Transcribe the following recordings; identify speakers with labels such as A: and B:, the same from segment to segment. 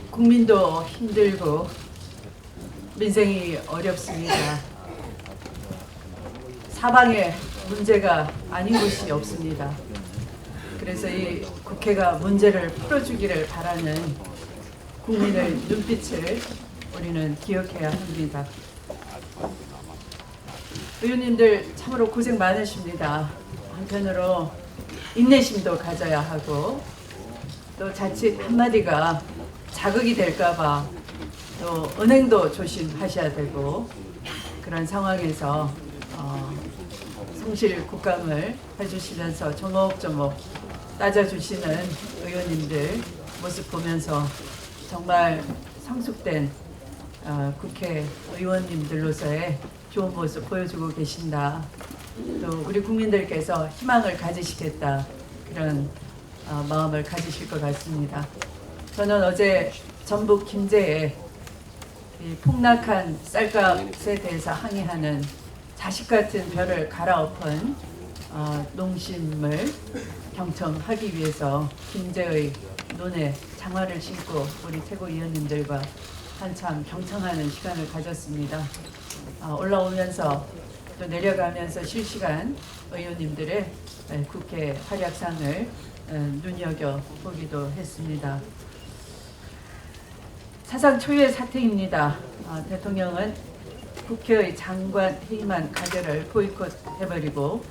A: 국민도 힘들고 민생이 어렵습니다. 사방에 문제가 아닌 곳이 없습니다. 그래서 이 국회가 문제를 풀어주기를 바라는 국민의 눈빛을 우리는 기억해야 합니다. 의원님들 참으로 고생 많으십니다. 한편으로 인내심도 가져야 하고 또 자칫 한마디가 자극이 될까봐 또 은행도 조심하셔야 되고 그런 상황에서 성실 국감을 해주시면서 조목조목 따져주시는 의원님들 모습 보면서 정말 성숙된 국회의원님들로서의 좋은 모습 보여주고 계신다. 또 우리 국민들께서 희망을 가지시겠다. 그런 마음을 가지실 것 같습니다. 저는 어제 전북 김제에 이 폭락한 쌀값에 대해서 항의하는 자식 같은 별을 갈아엎은 농심을 경청하기 위해서 김제의 논에 장화를 신고 우리 최고위원님들과 한참 경청하는 시간을 가졌습니다. 올라오면서 또 내려가면서 실시간 의원님들의 국회 활약상을 눈여겨보기도 했습니다. 사상 초유의 사태입니다. 대통령은 국회의 장관 회의만 가결을 보이콧해버리고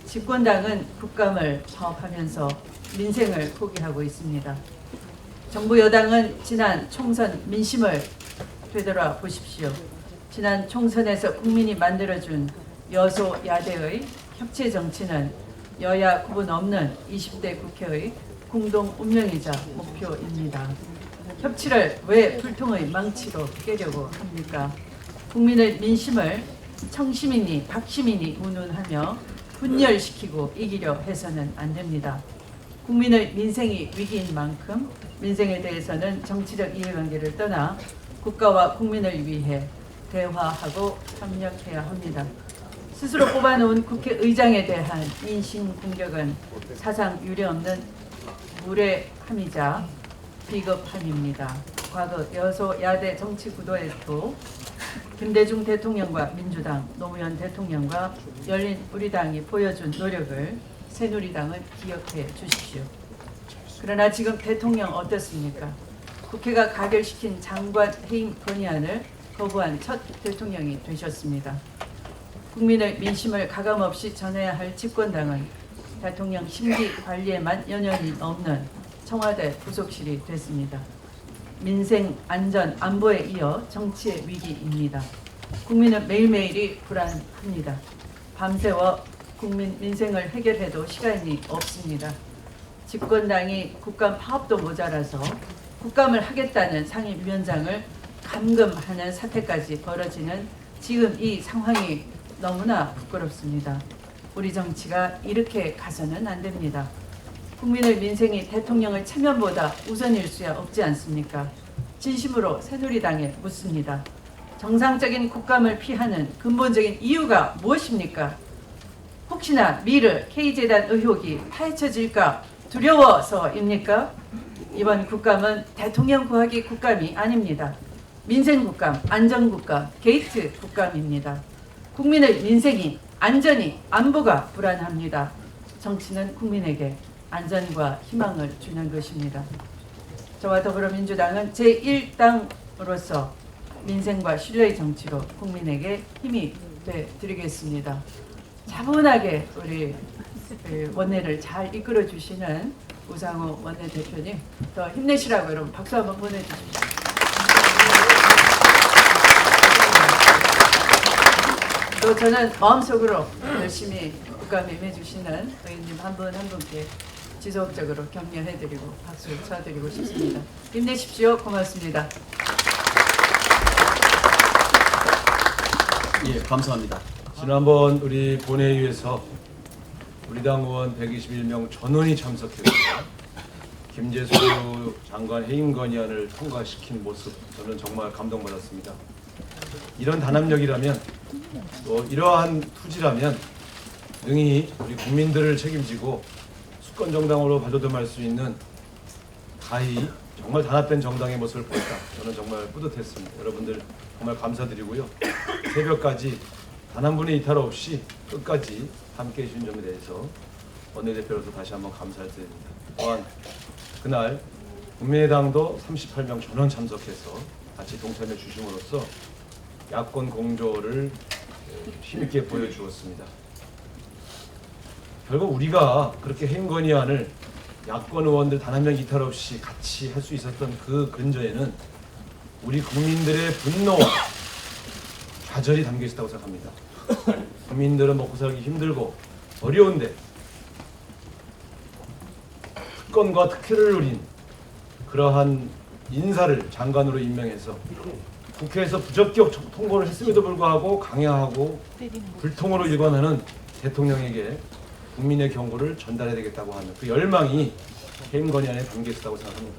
A: 집권당은 국감을 파업하면서 민생을 포기하고 있습니다. 정부 여당은 지난 총선 민심을 되돌아 보십시오. 지난 총선에서 국민이 만들어준 여소야대의 협치 정치는 여야 구분 없는 20대 국회의 공동 운명이자 목표입니다. 협치를 왜 불통의 망치로 깨려고 합니까? 국민의 민심을 청시민이 박시민이 운운하며 분열시키고 이기려 해서는 안 됩니다. 국민의 민생이 위기인 만큼 민생에 대해서는 정치적 이해관계를 떠나 국가와 국민을 위해 대화하고 협력해야 합니다. 스스로 뽑아놓은 국회의장에 대한 인신 공격은 사상 유례없는 무례함이자 비겁함입니다. 과거 여소야대 정치 구도에도 김대중 대통령과 민주당, 노무현 대통령과 열린우리당이 보여준 노력을 새누리당은 기억해 주십시오. 그러나 지금 대통령 어떻습니까? 국회가 가결시킨 장관 해임 건의안을 거부한 첫 대통령이 되셨습니다. 국민의 민심을 가감없이 전해야 할 집권당은 대통령 심기 관리에만 연연이 없는 청와대 부속실이 됐습니다. 민생, 안전, 안보에 이어 정치의 위기입니다. 국민은 매일매일이 불안합니다. 밤새워 국민 민생을 해결해도 시간이 없습니다. 집권당이 국감 파업도 모자라서 국감을 하겠다는 상임위원장을 감금하는 사태까지 벌어지는 지금 이 상황이 너무나 부끄럽습니다. 우리 정치가 이렇게 가서는 안 됩니다. 국민의 민생이 대통령의 체면보다 우선일 수야 없지 않습니까? 진심으로 새누리당에 묻습니다. 정상적인 국감을 피하는 근본적인 이유가 무엇입니까? 혹시나 미르 K재단 의혹이 파헤쳐질까 두려워서입니까? 이번 국감은 대통령 구하기 국감이 아닙니다. 민생 국감, 안전 국감, 게이트 국감입니다. 국민의 민생이, 안전이, 안보가 불안합니다. 정치는 국민에게 안전과 희망을 주는 것입니다. 저와 더불어민주당은 제1당으로서 민생과 신뢰의 정치로 국민에게 힘이 되드리겠습니다. 차분하게 우리 원내를 잘 이끌어 주시는 우상호 원내대표님 더 힘내시라고 여러분 박수 한번 보내주십시오. 또 저는 마음속으로 열심히 국감에 임해주시는 의원님 한 분 한 분께 지속적으로 격려해드리고 박수 쳐드리고 싶습니다. 힘내십시오. 고맙습니다.
B: 예, 감사합니다. 지난번 우리 본회의에서 우리 당 의원 121명 전원이 참석해서 김재수 장관 해임 건의안을 통과시킨 모습 저는 정말 감동받았습니다. 이런 단합력이라면 또 이러한 투지라면 능히 우리 국민들을 책임지고 수권 정당으로 발돋움할 수 있는 가히 정말 단합된 정당의 모습을 보였다. 저는 정말 뿌듯했습니다. 여러분들 정말 감사드리고요. 새벽까지 단 한 분의 이탈 없이 끝까지 함께해 주신 점에 대해서 원내대표로서 다시 한번 감사를 드립니다. 또한 그날 국민의당도 38명 전원 참석해서 같이 동참해 주심으로써 야권 공조를 힘있게 보여주었습니다. 결국 우리가 그렇게 해임 건의안을 야권 의원들 단 한 명 이탈 없이 같이 할 수 있었던 그 근저에는 우리 국민들의 분노와 좌절이 담겨 있었다고 생각합니다. 국민들은 먹고 살기 힘들고 어려운데 특권과 특혜를 누린 그러한 인사를 장관으로 임명해서 국회에서 부적격 통보를 했음에도 불구하고 강행하고 불통으로 일관하는 대통령에게 국민의 경고를 전달해야 되겠다고 하는 그 열망이 해임 건의안에 담겨 있었다고 생각합니다.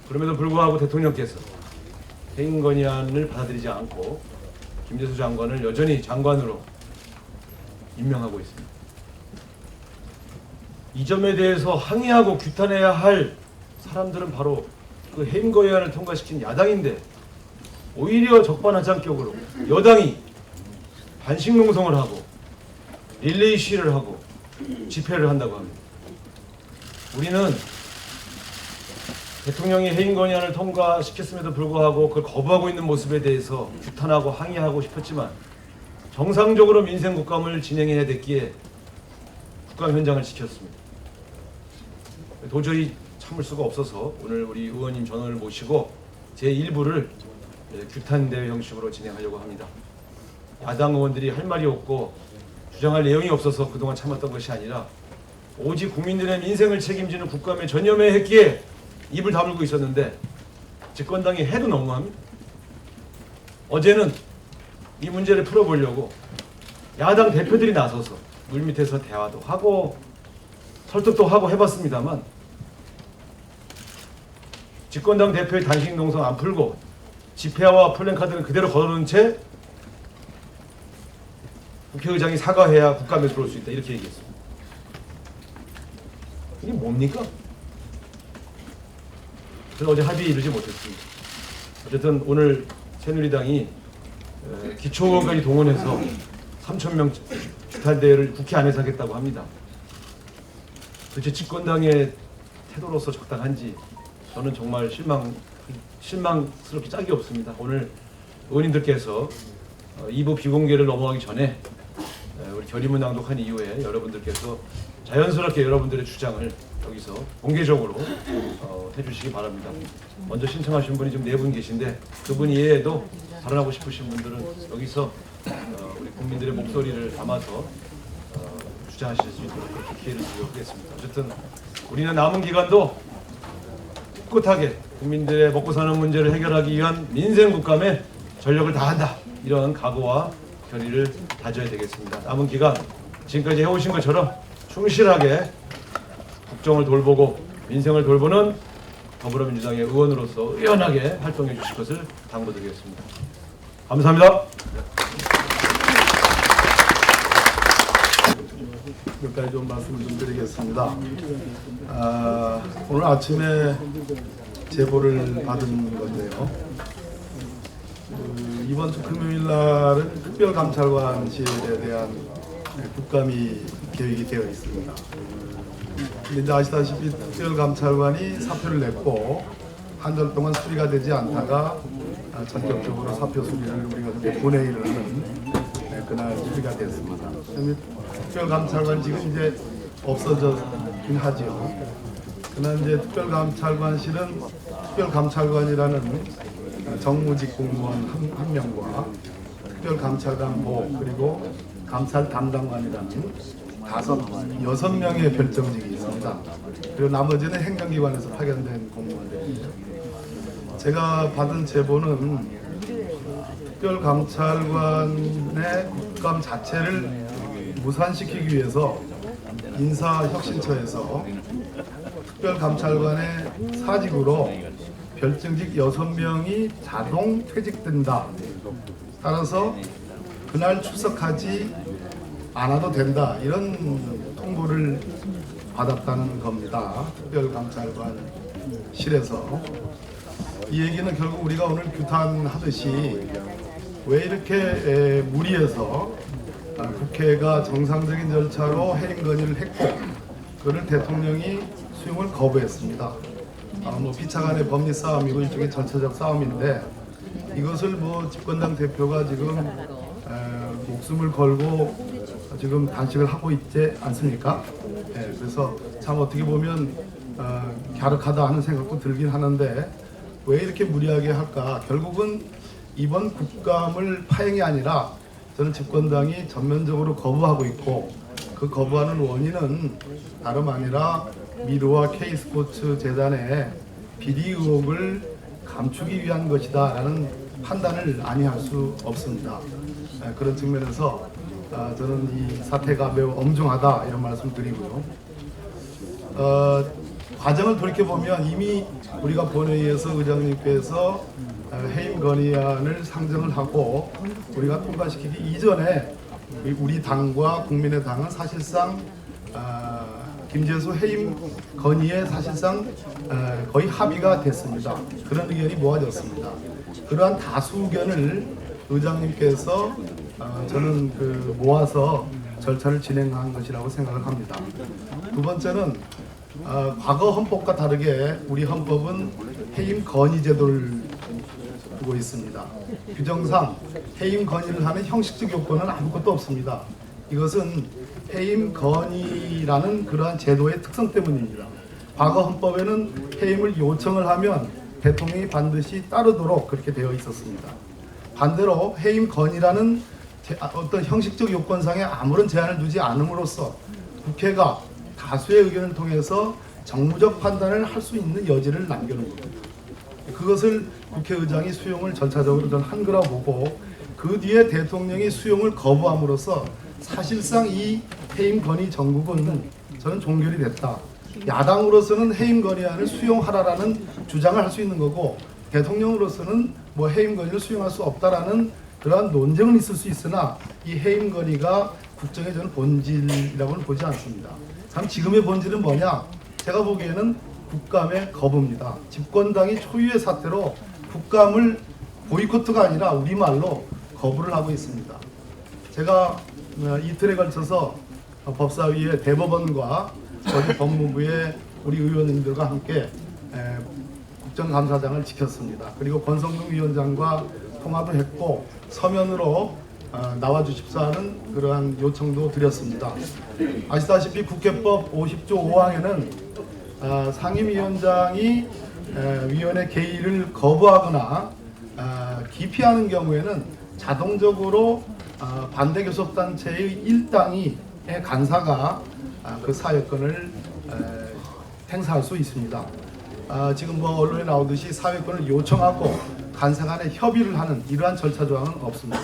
B: 그럼에도 불구하고 대통령께서 해임 건의안을 받아들이지 않고 김재수 장관을 여전히 장관으로 임명하고 있습니다. 이 점에 대해서 항의하고 규탄해야 할 사람들은 바로 그 해임 건의안을 통과시킨 야당인데 오히려 적반하장격으로 여당이 반식 농성을 하고 릴레이 시위를 하고 집회를 한다고 합니다. 우리는 대통령이 해임 건의안을 통과시켰음에도 불구하고 그걸 거부하고 있는 모습에 대해서 규탄하고 항의하고 싶었지만 정상적으로 민생 국감을 진행해야 됐기에 국감 현장을 지켰습니다. 도저히 참을 수가 없어서 오늘 우리 의원님 전원을 모시고 제1부를 규탄 대회 형식으로 진행하려고 합니다. 야당 의원들이 할 말이 없고 주장할 내용이 없어서 그동안 참았던 것이 아니라 오직 국민들의 민생을 책임지는 국감에 전념해야 했기에 입을 다물고 있었는데 집권당이 해도 너무합니다. 어제는 이 문제를 풀어보려고 야당 대표들이 나서서 물밑에서 대화도 하고 설득도 하고 해봤습니다만 집권당 대표의 단식 농성 안 풀고 집회와 플랜카드는 그대로 걸어놓은 채 국회의장이 사과해야 국감에 들어올 수 있다 이렇게 얘기했습니다. 이게 뭡니까? 그래서 어제 합의에 이르지 못했습니다. 어쨌든 오늘 새누리당이 기초의원까지 동원해서 3,000명 규탄대회를 국회 안에서 하겠다고 합니다. 도대체 집권당의 태도로서 적당한지 저는 정말 실망스럽게 짝이 없습니다. 오늘 의원님들께서 2부 비공개를 넘어가기 전에 우리 결의문 낭독한 이후에 여러분들께서 자연스럽게 여러분들의 주장을 여기서 공개적으로 해주시기 바랍니다. 먼저 신청하신 분이 지금 4분 계신데 그분 이외에도 발언하고 싶으신 분들은 여기서 우리 국민들의 목소리를 담아서 주장하실 수 있도록 그렇게 기회를 드리도록 하겠습니다. 어쨌든 우리는 남은 기간도 꿋꿋하게 국민들의 먹고 사는 문제를 해결하기 위한 민생 국감에 전력을 다한다. 이런 각오와 결의를 다져야 되겠습니다. 남은 기간 지금까지 해오신 것처럼 충실하게 국정을 돌보고 민생을 돌보는 더불어민주당의 의원으로서 의연하게 활동해 주실 것을 당부드리겠습니다. 감사합니다.
C: 몇 가지 좀 말씀을 좀 드리겠습니다. 오늘 아침에 제보를 받은 건데요. 이번 주 금요일 날은 특별감찰관실에 대한 국감이 계획이 되어 있습니다. 근데 이제 아시다시피 특별감찰관이 사표를 냈고 한 달 동안 수리가 되지 않다가 전격적으로 사표 수리를 우리가 그때 본회의를 하는 그날 수리가 됐습니다. 특별감찰관 지금 이제 없어졌긴 하죠. 그러나 이제 특별감찰관실은 특별감찰관이라는 정무직 공무원 한 명과 특별감찰관보 그리고 감찰 담당관이라는 6명의 별정직이 있습니다. 그리고 나머지는 행정기관에서 파견된 공무원들입니다. 제가 받은 제보는 특별감찰관의 국감 자체를 무산시키기 위해서 인사혁신처에서 특별감찰관의 사직으로 별정직 6명이 자동 퇴직된다. 따라서 그날 출석하지 안 와도 된다 이런 통보를 받았다는 겁니다. 특별감찰관실에서. 이 얘기는 결국 우리가 오늘 규탄하듯이 왜 이렇게 무리해서 국회가 정상적인 절차로 해임 건의를 했고 그를 대통령이 수용을 거부했습니다. 뭐 피차간의 법리 싸움이고 일종의 절차적 싸움인데 이것을 뭐 집권당 대표가 지금 목숨을 걸고 지금 단식을 하고 있지 않습니까? 그래서 참 어떻게 보면 갸륵하다 하는 생각도 들긴 하는데 왜 이렇게 무리하게 할까? 결국은 이번 국감을 파행이 아니라 저는 집권당이 전면적으로 거부하고 있고 그 거부하는 원인은 다름 아니라 미르와 K스포츠 재단의 비리 의혹을 감추기 위한 것이다 라는 판단을 아니할 수 없습니다. 그런 측면에서 저는 이 사태가 매우 엄중하다 이런 말씀 드리고요. 과정을 돌이켜보면 이미 우리가 본회의에서 의장님께서 해임 건의안을 상정을 하고 우리가 통과시키기 이전에 우리 당과 국민의당은 사실상 김재수 해임 건의에 사실상 거의 합의가 됐습니다. 그런 의견이 모아졌습니다. 그러한 다수 의견을 의장님께서 저는 모아서 절차를 진행한 것이라고 생각을 합니다. 두 번째는 과거 헌법과 다르게 우리 헌법은 해임 건의 제도를 두고 있습니다. 규정상 해임 건의를 하는 형식적 요건은 아무것도 없습니다. 이것은 해임 건의라는 그러한 제도의 특성 때문입니다. 과거 헌법에는 해임을 요청을 하면 대통령이 반드시 따르도록 그렇게 되어 있었습니다. 반대로 해임 건의라는 어떤 형식적 요건상에 아무런 제한을 두지 않음으로써 국회가 다수의 의견을 통해서 정무적 판단을 할 수 있는 여지를 남겨놓은 겁니다. 그것을 국회의장이 수용을 절차적으로 저는 한 거라고 보고 그 뒤에 대통령이 수용을 거부함으로써 사실상 이 해임 건의 정국은 저는 종결이 됐다. 야당으로서는 해임 건의안을 수용하라라는 주장을 할 수 있는 거고 대통령으로서는 뭐 해임 건의를 수용할 수 없다라는 그러한 논쟁은 있을 수 있으나 이 해임 건의가 국정의 저는 본질이라고는 보지 않습니다. 참 지금의 본질은 뭐냐? 제가 보기에는 국감의 거부입니다. 집권당이 초유의 사태로 국감을 보이콧가 아니라 우리말로 거부를 하고 있습니다. 제가 이틀에 걸쳐서 법사위의 대법원과 저희 법무부의 우리 의원님들과 함께 국정감사장을 지켰습니다. 그리고 권성동 위원장과 통화도 했고 서면으로 나와주십사 하는 그러한 요청도 드렸습니다. 아시다시피 국회법 50조 5항에는 상임위원장이 위원회 개의를 거부하거나 기피하는 경우에는 자동적으로 반대 교섭단체의 일당의 간사가 그 사회권을 행사할 수 있습니다. 지금 뭐 언론에 나오듯이 사회권을 요청하고 간사 간에 협의를 하는 이러한 절차 조항은 없습니다.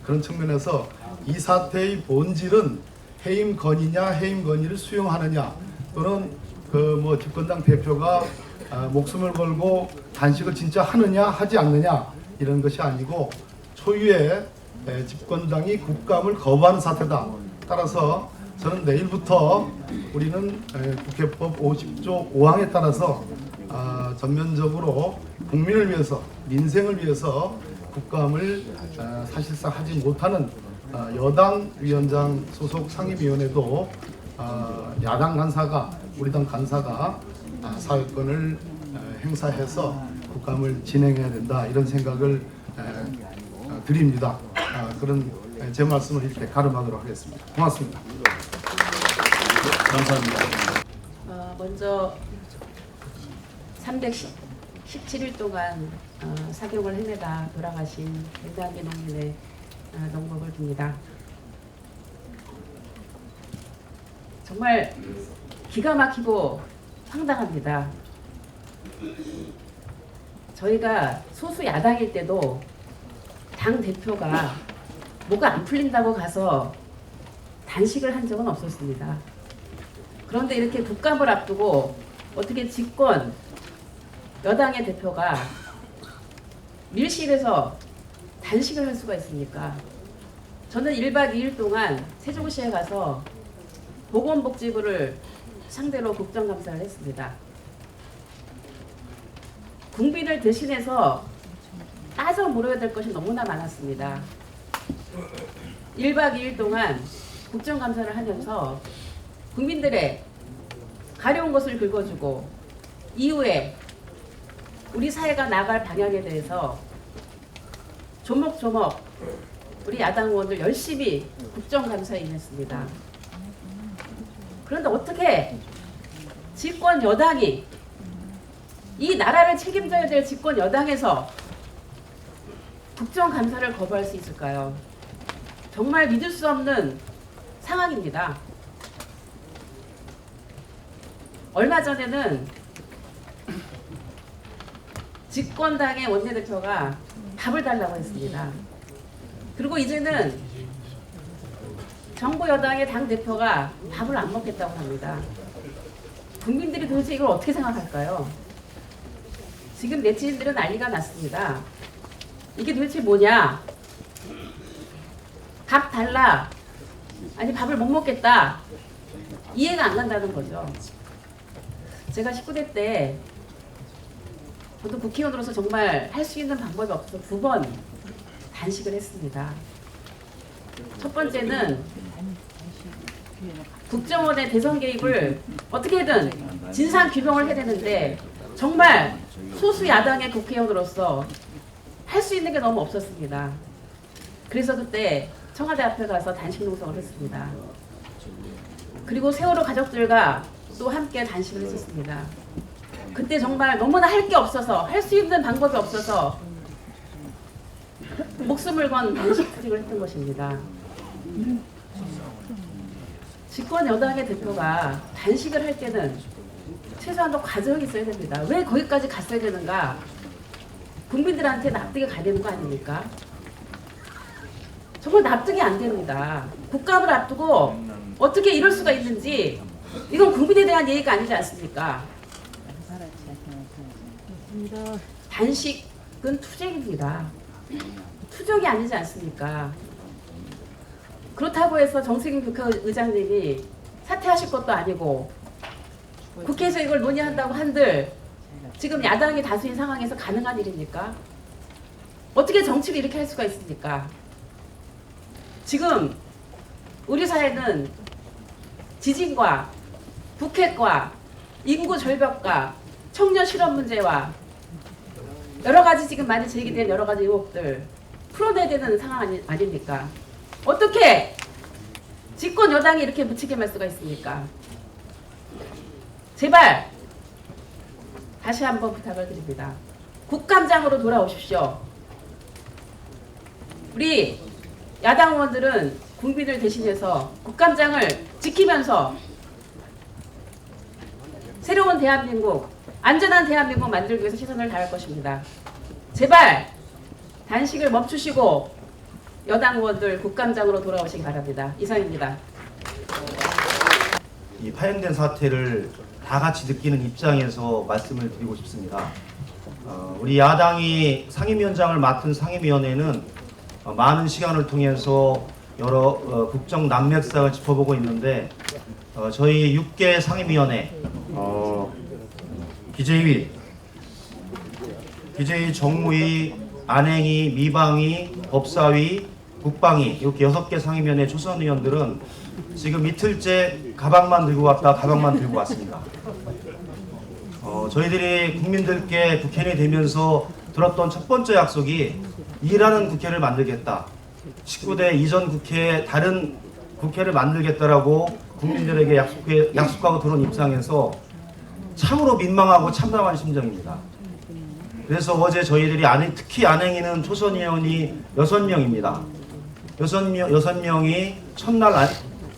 C: 그런 측면에서 이 사태의 본질은 해임 건의냐 해임 건의를 수용하느냐 또는 뭐 집권당 대표가 목숨을 걸고 단식을 진짜 하느냐 하지 않느냐 이런 것이 아니고 초유의 집권당이 국감을 거부하는 사태다. 따라서 저는 내일부터 우리는 국회법 50조 5항에 따라서 전면적으로 국민을 위해서 민생을 위해서 국감을 사실상 하지 못하는 여당 위원장 소속 상임위원회도 야당 간사가 우리 당 간사가 사회권을 행사해서 국감을 진행해야 된다 이런 생각을 드립니다. 그런 제 말씀을 이렇게 가름하도록 하겠습니다. 고맙습니다.
B: 감사합니다.
D: 먼저 317일 동안 사경을 헤매다 돌아가신 윤상기 농민의 농복을 빕니다. 정말 기가 막히고 황당합니다. 저희가 소수 야당일 때도 당 대표가 뭐가 안 풀린다고 가서 단식을 한 적은 없었습니다. 그런데 이렇게 국감을 앞두고 어떻게 집권 여당의 대표가 밀실에서 단식을 할 수가 있습니까? 저는 1박 2일 동안 세종시에 가서 보건복지부를 상대로 국정감사를 했습니다. 국민을 대신해서 따져 물어야 될 것이 너무나 많았습니다. 1박 2일 동안 국정감사를 하면서 국민들의 가려운 것을 긁어주고 이후에 우리 사회가 나갈 방향에 대해서 조목조목 우리 야당 의원들 열심히 국정감사에 임했습니다. 그런데 어떻게 집권 여당이 이 나라를 책임져야 될 집권 여당에서 국정감사를 거부할 수 있을까요? 정말 믿을 수 없는 상황입니다. 얼마 전에는 집권당의 원내대표가 밥을 달라고 했습니다. 그리고 이제는 정부 여당의 당대표가 밥을 안 먹겠다고 합니다. 국민들이 도대체 이걸 어떻게 생각할까요? 지금 네티즌들은 난리가 났습니다. 이게 도대체 뭐냐? 밥 달라. 아니 밥을 못 먹겠다. 이해가 안 간다는 거죠. 제가 19대 때 저도 국회의원으로서 정말 할 수 있는 방법이 없어서 2번 단식을 했습니다. 첫 번째는 국정원의 대선 개입을 어떻게든 진상 규명을 해야 되는데 정말 소수 야당의 국회의원으로서 할 수 있는 게 너무 없었습니다. 그래서 그때 청와대 앞에 가서 단식 농성을 했습니다. 그리고 세월호 가족들과 또 함께 단식을 했었습니다. 그때 정말 너무나 할 게 없어서 할 수 있는 방법이 없어서 목숨을 건 단식을 했던 것입니다. 집권 여당의 대표가 단식을 할 때는 최소한도 과정이 있어야 됩니다. 왜 거기까지 갔어야 되는가? 국민들한테 납득이 가야 되는 거 아닙니까? 정말 납득이 안 됩니다. 국감을 앞두고 어떻게 이럴 수가 있는지 이건 국민에 대한 예의가 아니지 않습니까? 단식은 투쟁입니다. 투정이 아니지 않습니까? 그렇다고 해서 정세균 국회의장님이 사퇴하실 것도 아니고 국회에서 이걸 논의한다고 한들 지금 야당이 다수인 상황에서 가능한 일입니까? 어떻게 정치를 이렇게 할 수가 있습니까? 지금 우리 사회는 지진과 북핵과 인구 절벽과 청년 실업 문제와 여러 가지 지금 많이 제기된 여러 가지 의혹들 풀어내야 되는 상황 아닙니까? 어떻게 집권 여당이 이렇게 무책임할 수가 있습니까? 제발 다시 한번 부탁을 드립니다. 국감장으로 돌아오십시오. 우리 야당 의원들은 국민을 대신해서 국감장을 지키면서 새로운 대한민국, 안전한 대한민국 만들기 위해서 최선을 다할 것입니다. 제발 단식을 멈추시고 여당 의원들 국감장으로 돌아오시기 바랍니다. 이상입니다.
E: 이 파행된 사태를 다 같이 느끼는 입장에서 말씀을 드리고 싶습니다. 우리 야당이 상임위원장을 맡은 상임위원회는 많은 시간을 통해서 여러 국정 난맥상을 짚어보고 있는데 저희 6개 상임위원회 기재위, 정무위, 안행위, 미방위, 법사위, 국방위 이렇게 6개 상임위원회 초선의원들은 지금 이틀째 가방만 들고 왔다 가방만 들고 왔습니다. 저희들이 국민들께 국회의원이 되면서 들었던 첫 번째 약속이 일하는 국회를 만들겠다. 19대 이전 국회에 다른 국회를 만들겠다라고 국민들에게 약속하고 들어온 입장에서 참으로 민망하고 참담한 심정입니다. 그래서 어제 저희들이 특히 안행위는 초선 의원이 6명입니다. 6명이 첫날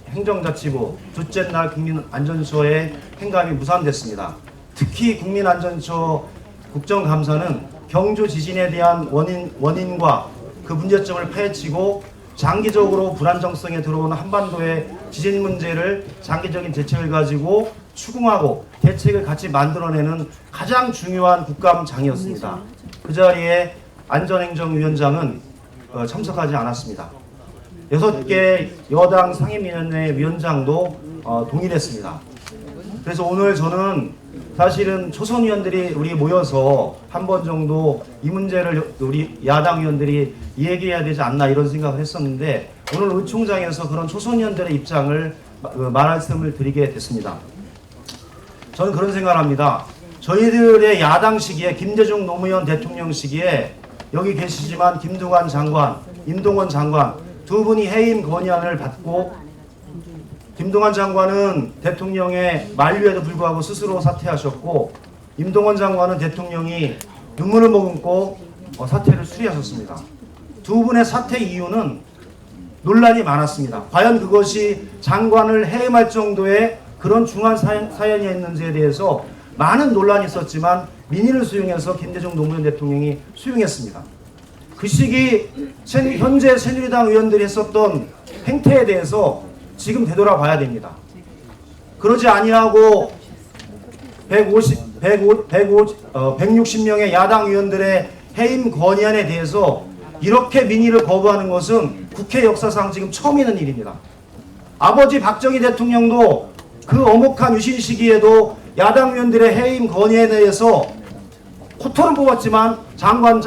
E: 행정자치부, 둘째 날 국민안전처의 행감이 무산됐습니다. 특히 국민안전처 국정감사는 경주 지진에 대한 원인과 그 문제점을 파헤치고 장기적으로 불안정성에 들어온 한반도의 지진 문제를 장기적인 대책을 가지고 추궁하고 대책을 같이 만들어내는 가장 중요한 국감장이었습니다. 그 자리에 안전행정위원장은 참석하지 않았습니다. 6개 여당 상임위원회 위원장도 동의했습니다. 그래서 오늘 저는 사실은 초선 의원들이 우리 모여서 한 번 정도 이 문제를 우리 야당 의원들이 얘기해야 되지 않나 이런 생각을 했었는데 오늘 의총장에서 그런 초선 의원들의 입장을 말씀을 드리게 됐습니다. 저는 그런 생각을 합니다. 저희들의 야당 시기에 김대중 노무현 대통령 시기에 여기 계시지만 김두관 장관, 임동원 장관 두 분이 해임 건의안을 받고 김동완 장관은 대통령의 만류에도 불구하고 스스로 사퇴하셨고 임동원 장관은 대통령이 눈물을 머금고 사퇴를 수리하셨습니다. 두 분의 사퇴 이유는 논란이 많았습니다. 과연 그것이 장관을 해임할 정도의 그런 중한 사연이었는지에 대해서 많은 논란이 있었지만 민의를 수용해서 김대중 노무현 대통령이 수용했습니다. 그 시기 현재 새누리당 의원들이 했었던 행태에 대해서 지금 되돌아봐야 됩니다. 그러지 아니하고 160명의 야당 의원들의 해임 건의안에 대해서 이렇게 민의를 거부하는 것은 국회 역사상 지금 처음 있는 일입니다. 아버지 박정희 대통령도 그 엄혹한 유신 시기에도 야당 의원들의 해임 건의에 대해서 코털은 뽑았지만 장관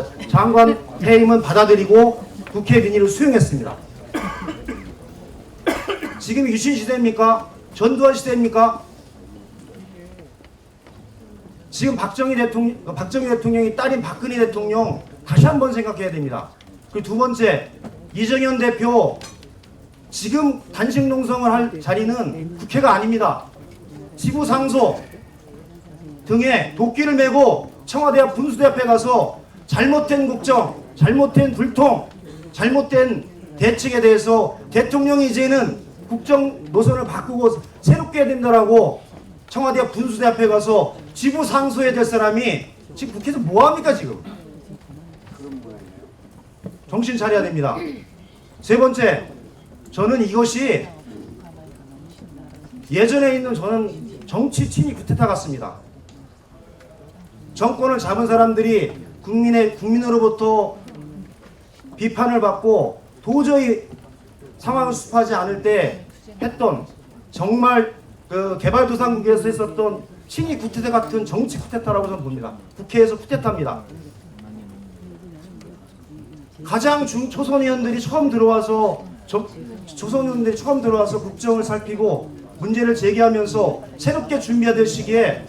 E: 해임은 받아들이고 국회 민의를 수용했습니다. 지금 유신 시대입니까? 전두환 시대입니까? 지금 박정희 대통령이 딸인 박근혜 대통령 다시 한번 생각해야 됩니다. 그리고 두 번째, 이정현 대표 지금 단식 농성을 할 자리는 국회가 아닙니다. 지부상소 등에 도끼를 메고 청와대 앞 분수대 앞에 가서 잘못된 국정, 잘못된 불통, 잘못된 대책에 대해서 대통령이 이제는 국정 노선을 바꾸고 새롭게 해야 된다라고 청와대 앞 분수대 앞에 가서 지부상소해야 될 사람이 지금 국회에서 뭐합니까 지금? 정신 차려야 됩니다. 세 번째, 저는 이것이 예전에 있는 저는 정치 친위 쿠데타 같습니다. 정권을 잡은 사람들이 국민으로부터 비판을 받고 도저히 상황을 수습하지 않을 때 했던 정말 그 개발도상국에서 했었던 친위 쿠데타 같은 정치 쿠데타라고 저는 봅니다. 국회에서 쿠데타입니다. 가장 초선 의원들이 처음 들어와서 국정을 살피고 문제를 제기하면서 새롭게 준비해야 될 시기에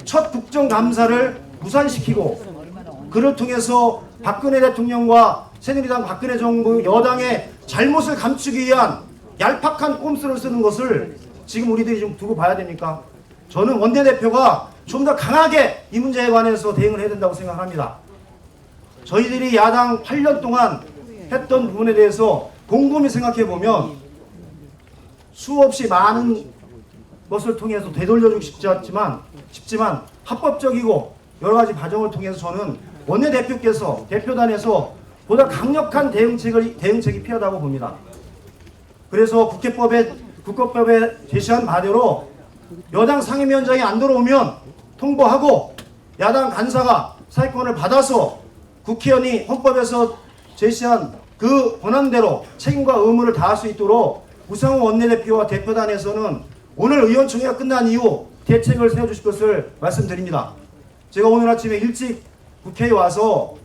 E: 첫 국정감사를 무산시키고 그를 통해서 박근혜 대통령과 새누리당 박근혜 정부 여당의 잘못을 감추기 위한 얄팍한 꼼수를 쓰는 것을 지금 우리들이 좀 두고 봐야 됩니까? 저는 원내대표가 좀 더 강하게 이 문제에 관해서 대응을 해야 된다고 생각합니다. 저희들이 야당 8년 동안 했던 부분에 대해서 곰곰이 생각해 보면 수없이 많은 것을 통해서 되돌려주고 싶지만 합법적이고 여러 가지 과정을 통해서 저는 원내대표께서 대표단에서 보다 강력한 대응책이 필요하다고 봅니다. 그래서 국회법에 제시한 바대로 여당 상임위원장이 안 들어오면 통보하고 야당 간사가 사회권을 받아서 국회의원이 헌법에서 제시한 그 권한대로 책임과 의무를 다할 수 있도록 우상호 원내대표와 대표단에서는 오늘 의원총회가 끝난 이후 대책을 세워주실 것을 말씀드립니다. 제가 오늘 아침에 일찍 국회에 와서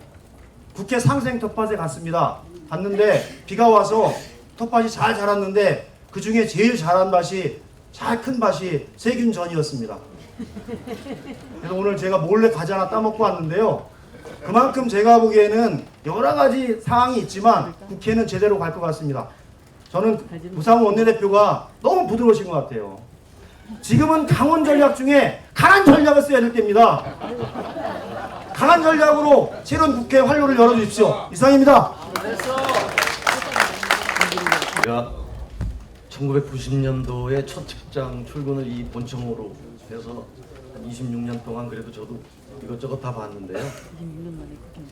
E: 국회 상생 텃밭에 갔는데 비가 와서 텃밭이 잘 자랐는데 그 중에 제일 자란 밭이 잘 큰 밭이 세균전이었습니다. 그래서 오늘 제가 몰래 과자 하나 따먹고 왔는데요. 그만큼 제가 보기에는 여러 가지 사항이 있지만 국회는 제대로 갈 것 같습니다. 저는 우상호 원내대표가 너무 부드러우신 것 같아요. 지금은 강원 전략 중에 강한 전략을 써야 될 때입니다. 강한 전략으로 새로운 국회 활로를 열어주십시오. 이상입니다.
F: 제가 1990년도에 첫 직장 출근을 이 본청으로 해서 한 26년 동안 그래도 저도 이것저것 다 봤는데요.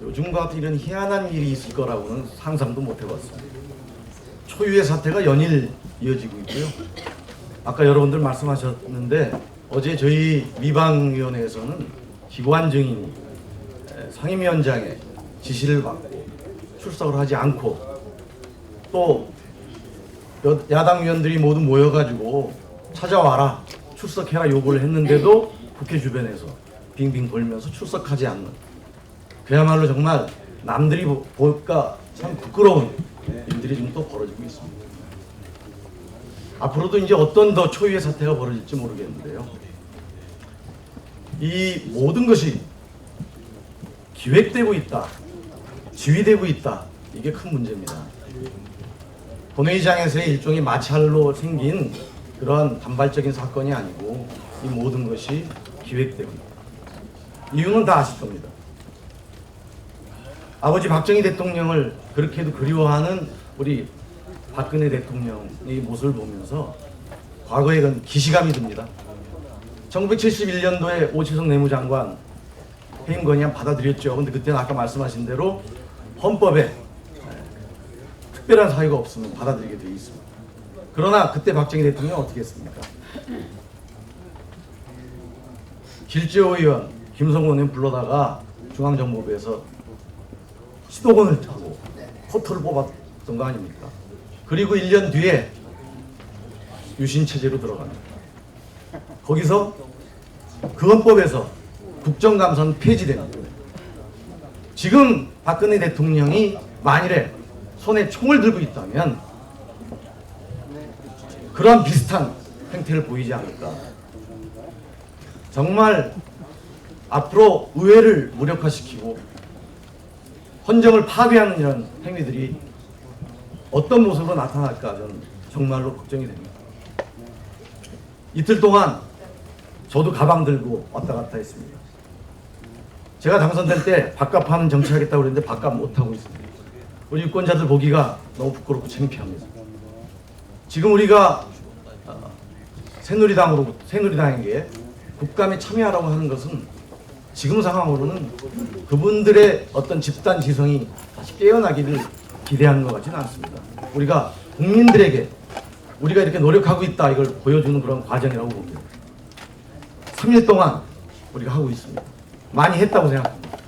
F: 요즘과 같은 이런 희한한 일이 있을 거라고는 상상도 못 해봤습니다. 초유의 사태가 연일 이어지고 있고요. 아까 여러분들 말씀하셨는데 어제 저희 미방위원회에서는 기관 증인이 상임위원장의 지시를 받고 출석을 하지 않고 또 야당 의원들이 모두 모여가지고 찾아와라, 출석해라 요구를 했는데도 국회 주변에서 빙빙 돌면서 출석하지 않는, 그야말로 정말 남들이 볼까 참 부끄러운 일들이 지금 또 벌어지고 있습니다. 앞으로도 이제 어떤 더 초유의 사태가 벌어질지 모르겠는데요. 이 모든 것이 기획되고 있다, 지휘되고 있다, 이게 큰 문제입니다. 본회의장에서의 일종의 마찰로 생긴 그런 단발적인 사건이 아니고 이 모든 것이 기획되고 있다. 이유는 다 아실 겁니다. 아버지 박정희 대통령을 그렇게도 그리워하는 우리 박근혜 대통령의 모습을 보면서 과거에 그 기시감이 듭니다. 1971년도에 오치석 내무장관 해임 건의안 받아들였죠. 근데 그때는 아까 말씀하신 대로 헌법에 특별한 사유가 없으면 받아들이게 되어 있습니다. 그러나 그때 박정희 대통령은 어떻게 했습니까? 길재호 의원, 김성원 의원 불러다가 중앙정보부에서 시도권을 타고 포토를 뽑았던 거 아닙니까? 그리고 1년 뒤에 유신체제로 들어갑니다. 거기서 그 헌법에서 국정감사는 폐지됩니다. 지금 박근혜 대통령이 만일에 손에 총을 들고 있다면 그런 비슷한 행태를 보이지 않을까. 정말 앞으로 의회를 무력화시키고 헌정을 파괴하는 이런 행위들이 어떤 모습으로 나타날까 저는 정말로 걱정이 됩니다. 이틀 동안 저도 가방 들고 왔다 갔다 했습니다. 제가 당선될 때 밥값 하는 정치하겠다고 그랬는데 밥값 못하고 있습니다. 우리 유권자들 보기가 너무 부끄럽고 창피합니다. 지금 우리가 새누리당에게 국감에 참여하라고 하는 것은 지금 상황으로는 그분들의 어떤 집단 지성이 다시 깨어나기를 기대하는 것 같지는 않습니다. 우리가 국민들에게 우리가 이렇게 노력하고 있다 이걸 보여주는 그런 과정이라고 봅니다. 3일 동안 우리가 하고 있습니다. 많이 했다고 생각합니다.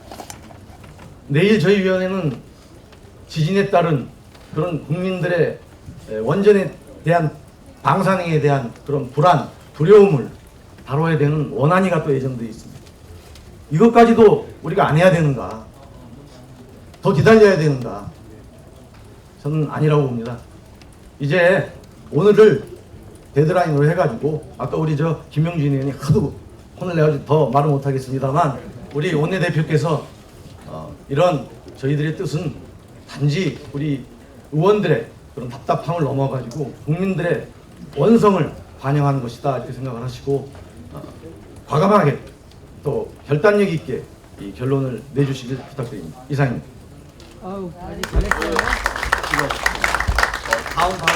F: 내일 저희 위원회는 지진에 따른 그런 국민들의 원전에 대한 방사능에 대한 그런 불안, 두려움을 다뤄야 되는 원안위가 또 예정되어 있습니다. 이것까지도 우리가 안 해야 되는가? 더 기다려야 되는가? 저는 아니라고 봅니다. 이제 오늘을 데드라인으로 해가지고 아까 우리 김영진 의원이 하도 혼을 내가지고 더 말을 못하겠습니다만 우리 원내대표께서 이런 저희들의 뜻은 단지 우리 의원들의 그런 답답함을 넘어가지고 국민들의 원성을 반영하는 것이다 이렇게 생각을 하시고 과감하게 또 결단력 있게 이 결론을 내주시길 부탁드립니다. 이상입니다.
A: 아우, 많이 잘했어요.